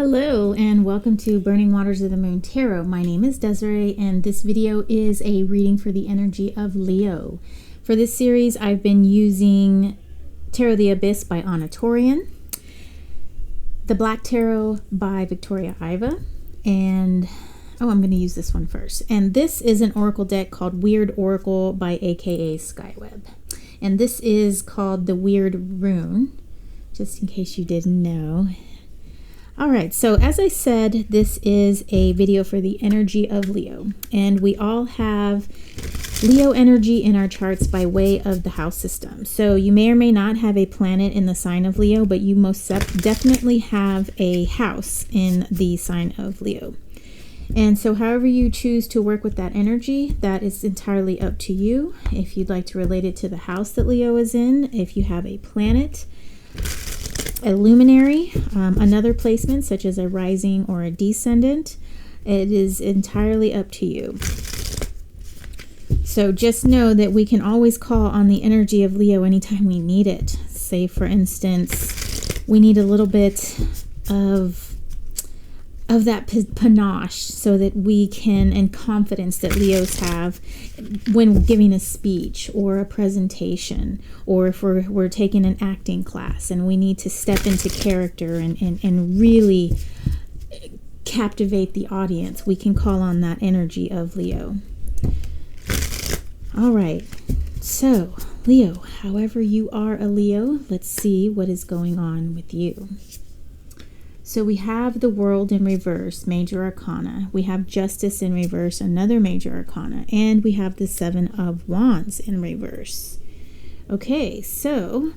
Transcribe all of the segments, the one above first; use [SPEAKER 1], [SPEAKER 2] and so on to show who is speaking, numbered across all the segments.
[SPEAKER 1] Hello and welcome to Burning Waters of the Moon Tarot. My name is Desiree and this video is a reading for the energy of Leo. For this series I've been using Tarot the Abyss by Anna Torian, the Black Tarot by Victoria Iva, and I'm going to use this one first. And this is an oracle deck called Weird Oracle by aka Skyweb. And this is called the Weird Rune, just in case you didn't know. Alright, so as I said, this is a video for the energy of Leo, and we all have Leo energy in our charts by way of the house system. So you may or may not have a planet in the sign of Leo, but you most definitely have a house in the sign of Leo. And so however you choose to work with that energy, that is entirely up to you. If you'd like to relate it to the house that Leo is in, if you have a planet, a luminary, another placement such as a rising or a descendant, it is entirely up to you. So just know that we can always call on the energy of Leo anytime we need it. Say for instance, we need a little bit of that panache so that we can, and confidence that Leos have when giving a speech or a presentation, or if we're taking an acting class and we need to step into character and really captivate the audience, we can call on that energy of Leo. All right, so Leo, however you are a Leo, let's see what is going on with you. So we have the World in reverse, major arcana. We have Justice in reverse, another major arcana. And we have the Seven of Wands in reverse. Okay, so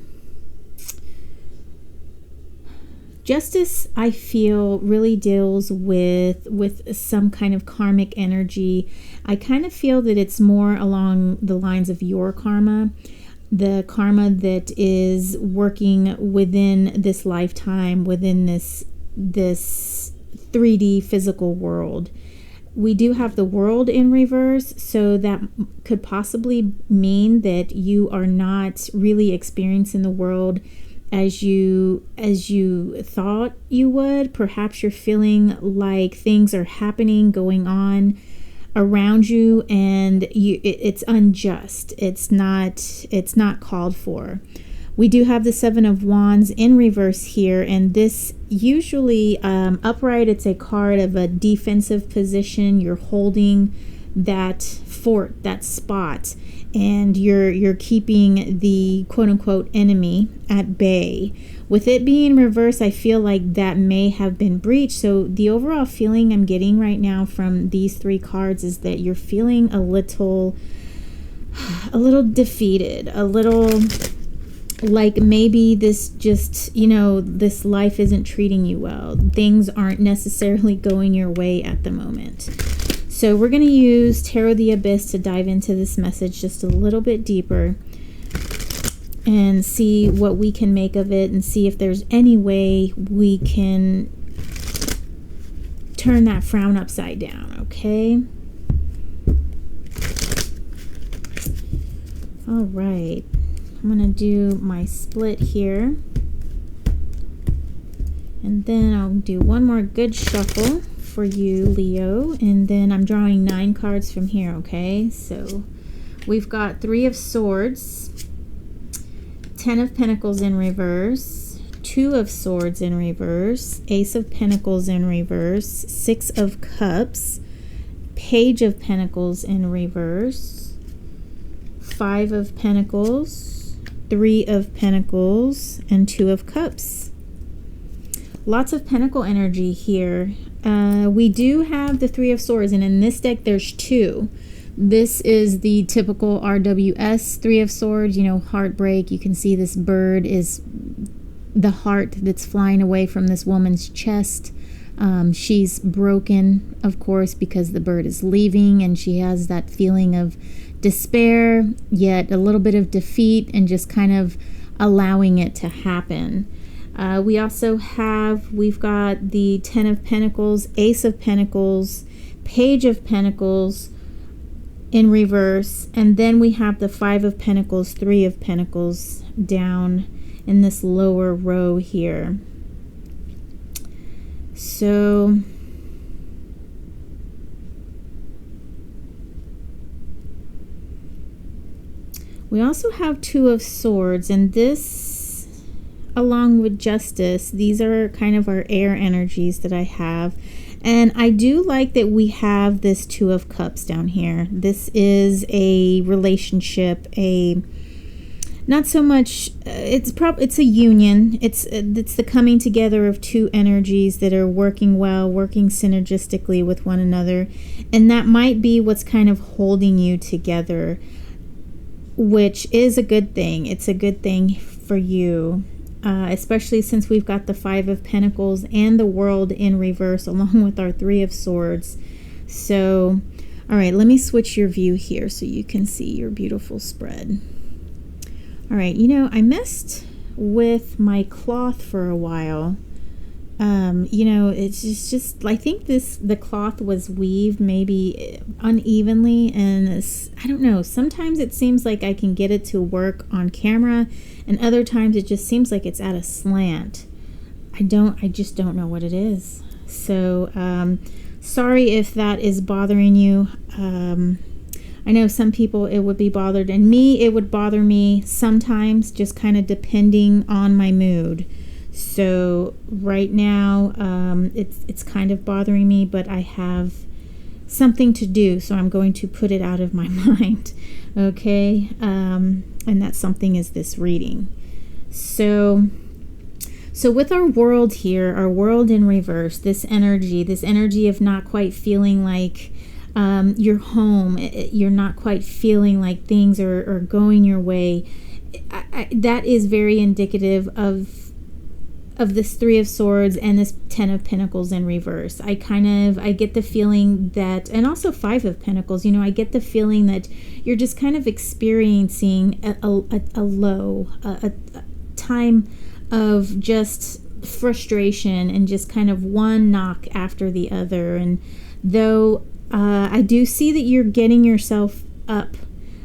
[SPEAKER 1] Justice, I feel, really deals with some kind of karmic energy. I kind of feel that it's more along the lines of your karma. The karma that is working within this lifetime, within this 3D physical world. We do have the World in reverse, so that could possibly mean that you are not really experiencing the world as you thought you would. Perhaps you're feeling like things are happening, going on around you, and it's unjust. It's not called for. We do have the Seven of Wands in reverse here, and this usually upright, it's a card of a defensive position. You're holding that fort, that spot, and you're keeping the quote-unquote enemy at bay. With it being reverse, I feel like that may have been breached. So the overall feeling I'm getting right now from these three cards is that you're feeling a little defeated, a little like maybe this just, this life isn't treating you well. Things aren't necessarily going your way at the moment. So we're going to use Tarot the Abyss to dive into this message just a little bit deeper and see what we can make of it, and see if there's any way we can turn that frown upside down, okay? All right. I'm going to do my split here, and then I'll do one more good shuffle for you, Leo, and then I'm drawing 9 cards from here, okay? So we've got 3 of Swords, 10 of Pentacles in reverse, 2 of Swords in reverse, Ace of Pentacles in reverse, 6 of Cups, Page of Pentacles in reverse, 5 of Pentacles, 3 of Pentacles, and 2 of Cups. Lots of Pentacle energy here. We do have the 3 of Swords, and in this deck there's 2. This is the typical RWS 3 of Swords, heartbreak. You can see this bird is the heart that's flying away from this woman's chest. She's broken, of course, because the bird is leaving, and she has that feeling of despair, yet a little bit of defeat, and just kind of allowing it to happen. We've got the 10 of Pentacles, Ace of Pentacles, Page of Pentacles in reverse, and then we have the 5 of Pentacles, 3 of Pentacles down in this lower row here. So we also have Two of Swords, and this, along with Justice, these are kind of our air energies that I have. And I do like that we have this Two of Cups down here. This is a relationship, not so much, it's a union. It's the coming together of two energies that are working well, working synergistically with one another. And that might be what's kind of holding you together, which is a good thing. It's a good thing for you. Especially since we've got the Five of Pentacles and the World in reverse along with our Three of Swords. So, all right, let me switch your view here so you can see your beautiful spread. All right, you know, I messed with my cloth for a while. You know, it's just I think the cloth was weaved maybe unevenly, and I don't know, sometimes it seems like I can get it to work on camera, and other times it just seems like it's at a slant. I just don't know what it is. So sorry if that is bothering you. I know some people it would be bothered, and me, it would bother me sometimes, just kind of depending on my mood. So right now, it's kind of bothering me, but I have something to do, so I'm going to put it out of my mind. Okay, and that something is this reading. So with our world here, our world in reverse, this energy of not quite feeling like you're home, you're not quite feeling like things are going your way. That is very indicative of this Three of Swords and this Ten of Pentacles in reverse. I get the feeling that, and also Five of Pentacles, you know, I get the feeling that you're just kind of experiencing a low, a time of just frustration and just kind of one knock after the other. And though I do see that you're getting yourself up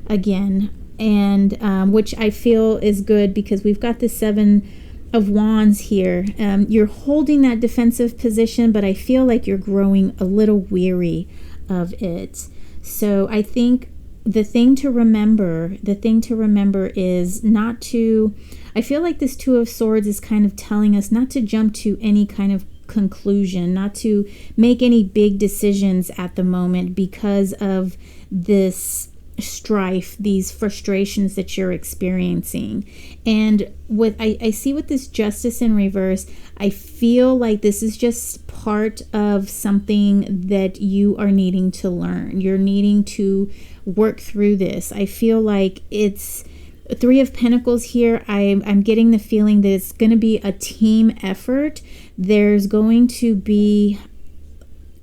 [SPEAKER 1] again, and which I feel is good, because we've got the Seven of Wands here. You're holding that defensive position, but I feel like you're growing a little weary of it. So I think the thing to remember is not to, I feel like this Two of Swords is kind of telling us not to jump to any kind of conclusion, not to make any big decisions at the moment because of this strife, these frustrations that you're experiencing. And I see with this Justice in reverse, I feel like this is just part of something that you are needing to learn. You're needing to work through this. I feel like it's Three of Pentacles here. I'm getting the feeling that it's going to be a team effort. There's going to be,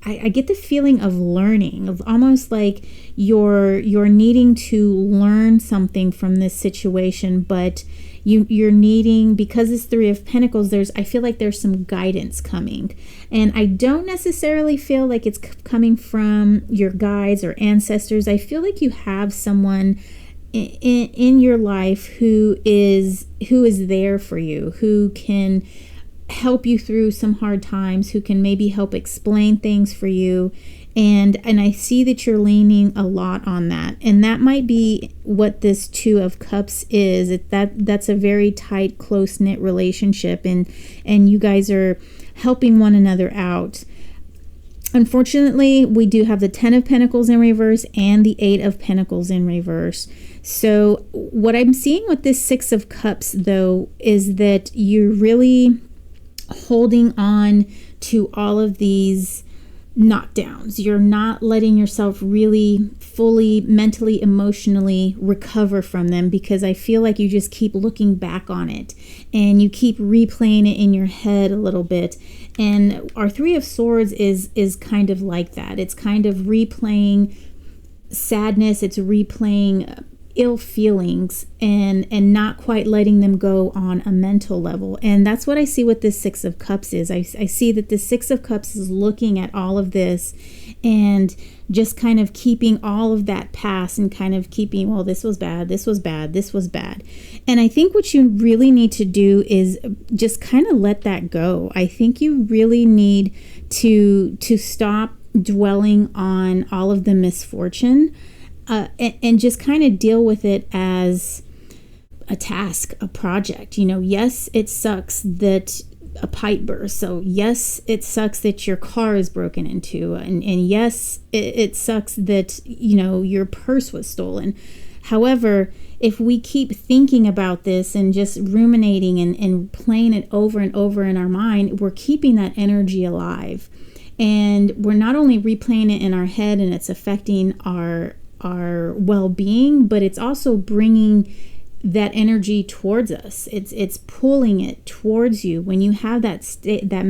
[SPEAKER 1] I get the feeling of learning, of almost like you're needing to learn something from this situation, but you're needing, because it's Three of Pentacles, I feel like there's some guidance coming. And I don't necessarily feel like it's coming from your guides or ancestors. I feel like you have someone in your life who is there for you, who can help you through some hard times, who can maybe help explain things for you. And I see that you're leaning a lot on that. And that might be what this Two of Cups is. That's a very tight, close-knit relationship, and you guys are helping one another out. Unfortunately, we do have the Ten of Pentacles in reverse and the Eight of Pentacles in reverse. So what I'm seeing with this Six of Cups, though, is that you're really holding on to all of these knockdowns. You're not letting yourself really fully mentally, emotionally recover from them, because I feel like you just keep looking back on it and you keep replaying it in your head a little bit. And our Three of Swords is kind of like that. It's kind of replaying sadness. It's replaying ill feelings and not quite letting them go on a mental level. And that's what I see with this Six of Cups is. I see that the Six of Cups is looking at all of this and just kind of keeping all of that past and kind of keeping, well, this was bad, this was bad, this was bad. And I think what you really need to do is just kind of let that go. I think you really need to stop dwelling on all of the misfortune, and just kind of deal with it as a task, a project. Yes, it sucks that a pipe burst. So yes, it sucks that your car is broken into, and yes, it sucks that your purse was stolen. However, if we keep thinking about this and just ruminating and playing it over and over in our mind, we're keeping that energy alive, and we're not only replaying it in our head and it's affecting our well-being, but it's also bringing that energy towards us. It's pulling it towards you. When you have that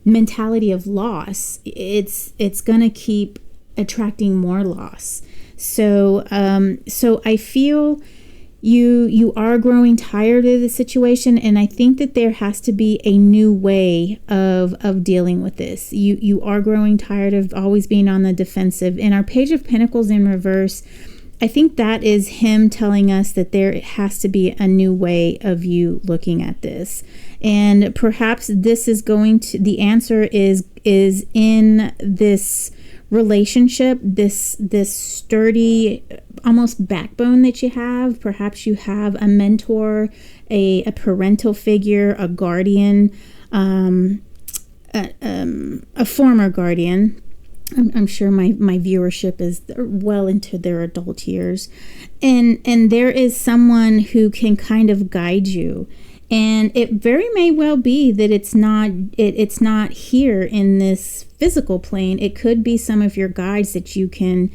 [SPEAKER 1] mentality of loss, it's gonna keep attracting more loss. So I feel you are growing tired of the situation, and I think that there has to be a new way of dealing with this. You are growing tired of always being on the defensive. In our Page of Pentacles in reverse, I think that is him telling us that there has to be a new way of you looking at this. And perhaps this is the answer is in this relationship, this sturdy, almost backbone that you have. Perhaps you have a mentor, a parental figure, a guardian, a former guardian. I'm sure my viewership is well into their adult years, and there is someone who can kind of guide you. And it very may well be that it's not here in this physical plane. It could be some of your guides that you can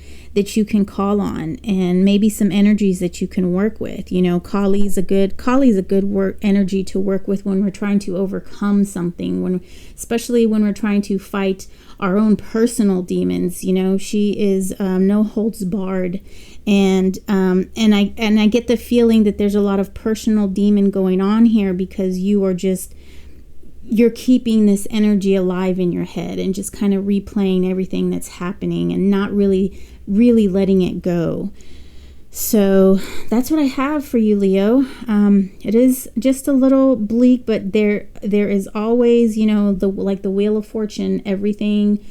[SPEAKER 1] call on, and maybe some energies that you can work with. Kali's a good work energy to work with when we're trying to overcome something, especially when we're trying to fight our own personal demons. She is no holds barred. And I get the feeling that there's a lot of personal demon going on here, because you're keeping this energy alive in your head and just kind of replaying everything that's happening and not really letting it go. So that's what I have for you, Leo. It is just a little bleak, but there is always, like the Wheel of Fortune, everything,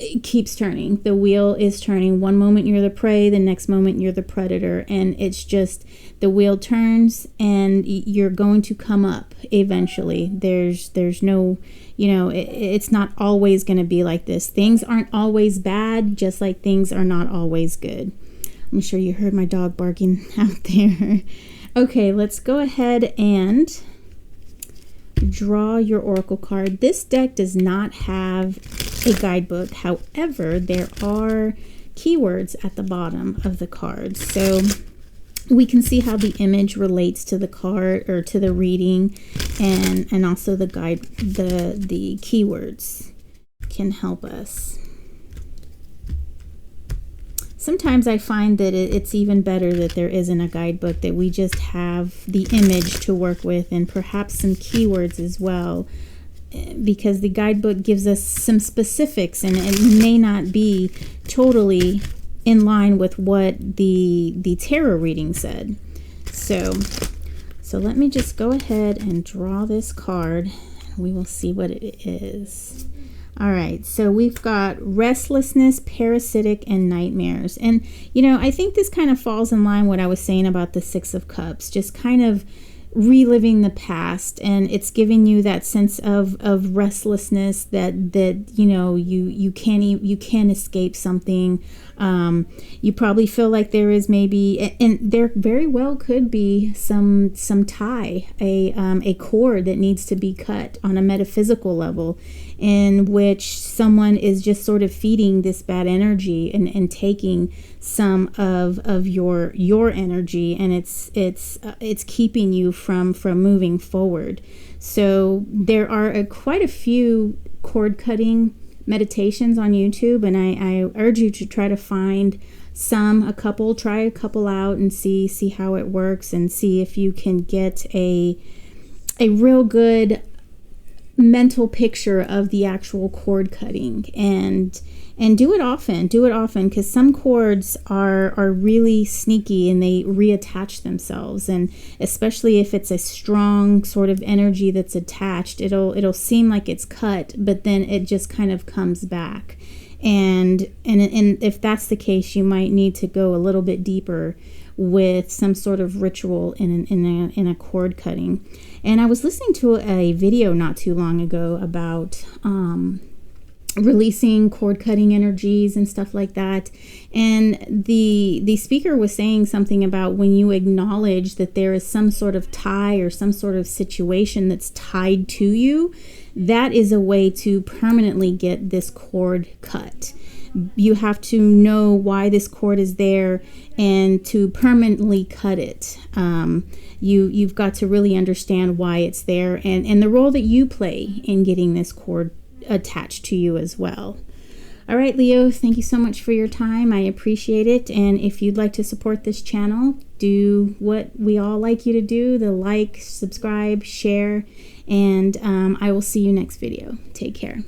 [SPEAKER 1] it keeps turning. The wheel is turning. One moment you're the prey, the next moment you're the predator, and it's just the wheel turns, and you're going to come up eventually. There's no, it's not always going to be like this. Things aren't always bad, just like things are not always good. I'm sure you heard my dog barking out there. Okay, let's go ahead and draw your oracle card. This deck does not have a guidebook. However, there are keywords at the bottom of the card, so we can see how the image relates to the card or to the reading, and also the guide, the keywords can help us. Sometimes I find that it's even better that there isn't a guidebook, that we just have the image to work with, and perhaps some keywords as well, because the guidebook gives us some specifics, and it may not be totally in line with what the tarot reading said. So let me just go ahead and draw this card. We will see what it is. All right, so we've got restlessness, parasitic, and nightmares. And, I think this kind of falls in line what I was saying about the Six of Cups, just kind of reliving the past, and it's giving you that sense of restlessness that you can't escape something. You probably feel like there is maybe, and there very well could be some tie, a cord that needs to be cut on a metaphysical level, in which someone is just sort of feeding this bad energy and taking some of your energy, and it's keeping you from moving forward. So there are quite a few cord cutting meditations on YouTube, and I urge you to try to find try a couple out and see how it works, and see if you can get a real good mental picture of the actual cord cutting, and do it often, because some cords are really sneaky and they reattach themselves, and especially if it's a strong sort of energy that's attached, it'll seem like it's cut, but then it just kind of comes back. And if that's the case, you might need to go a little bit deeper with some sort of ritual in a cord cutting. And I was listening to a video not too long ago about releasing cord cutting energies and stuff like that, and the speaker was saying something about when you acknowledge that there is some sort of tie or some sort of situation that's tied to you, that is a way to permanently get this cord cut. You have to know why this cord is there, and to permanently cut it, you've got to really understand why it's there, and the role that you play in getting this cord attached to you as well. All right, Leo, thank you so much for your time. I appreciate it. And if you'd like to support this channel, do what we all like you to do, the like, subscribe, share, and I will see you next video. Take care.